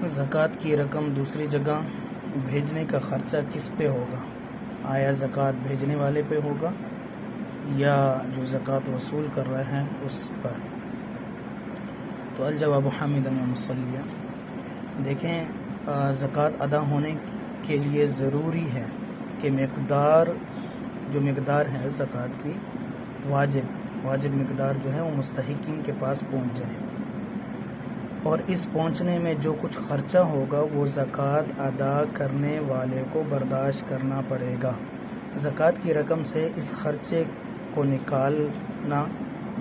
زکوٰۃ کی رقم دوسری جگہ بھیجنے کا خرچہ کس پہ ہوگا؟ آیا زکوٰۃ بھیجنے والے پہ ہوگا یا جو زکوٰۃ وصول کر رہے ہیں اس پر؟ تو الجواب حامداً و مصلیہ۔ دیکھیں، زکوٰۃ ادا ہونے کے لیے ضروری ہے کہ جو مقدار ہے زکوٰۃ کی واجب مقدار جو ہے وہ مستحقین کے پاس پہنچ جائے، اور اس پہنچنے میں جو کچھ خرچہ ہوگا وہ زکوٰۃ ادا کرنے والے کو برداشت کرنا پڑے گا۔ زکوٰۃ کی رقم سے اس خرچے کو نکالنا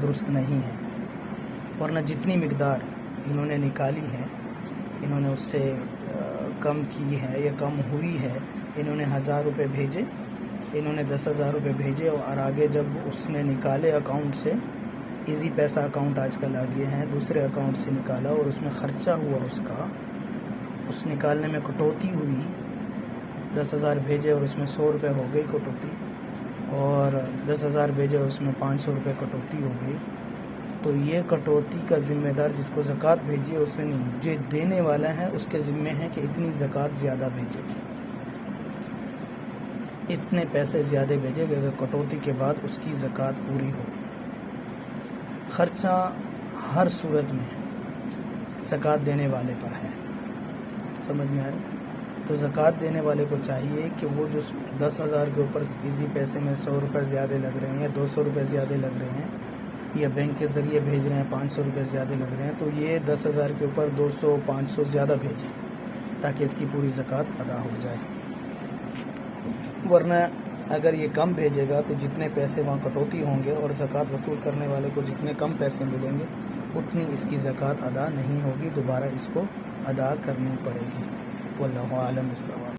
درست نہیں ہے، ورنہ جتنی مقدار انہوں نے نکالی ہے، انہوں نے اس سے کم کی ہے یا کم ہوئی ہے، انہوں نے 1000 روپے بھیجے، انہوں نے 10,000 روپے بھیجے، اور آگے جب اس نے نکالے اکاؤنٹ سے، ایزی پیسہ اکاؤنٹ آج کل آ گئے ہیں، دوسرے اکاؤنٹ سے نکالا اور اس میں خرچہ ہوا، اس نکالنے میں کٹوتی ہوئی، 10,000 بھیجے اور اس میں 100 روپے ہو گئی کٹوتی، اور 10,000 بھیجے اور اس میں 500 روپے کٹوتی ہو گئی، تو یہ کٹوتی کا ذمہ دار جس کو زکوٰۃ بھیجی ہے اس نے نہیں، جو دینے والا ہے اس کے ذمے ہے کہ اتنی زکوٰۃ زیادہ بھیجے، اتنے پیسے زیادہ بھیجے کہ کٹوتی کے بعد اس کی زکوٰۃ پوری ہو۔ خرچہ ہر صورت میں زکوٰۃ دینے والے پر ہے، سمجھ میں آ رہی؟ تو زکوٰۃ دینے والے کو چاہیے کہ وہ جو 10,000 کے اوپر ایزی پیسے میں 100 روپے زیادہ لگ رہے ہیں یا 200 روپے زیادہ لگ رہے ہیں، یا بینک کے ذریعے بھیج رہے ہیں 500 روپے زیادہ لگ رہے ہیں، تو یہ 10,000 کے اوپر 200 500 زیادہ بھیجیں تاکہ اس کی پوری زکوٰۃ ادا ہو جائے۔ ورنہ اگر یہ کم بھیجے گا تو جتنے پیسے وہاں کٹوتی ہوں گے اور زکوٰۃ وصول کرنے والے کو جتنے کم پیسے ملیں گے اتنی اس کی زکوٰۃ ادا نہیں ہوگی، دوبارہ اس کو ادا کرنی پڑے گی۔ واللہ اعلم بالصواب۔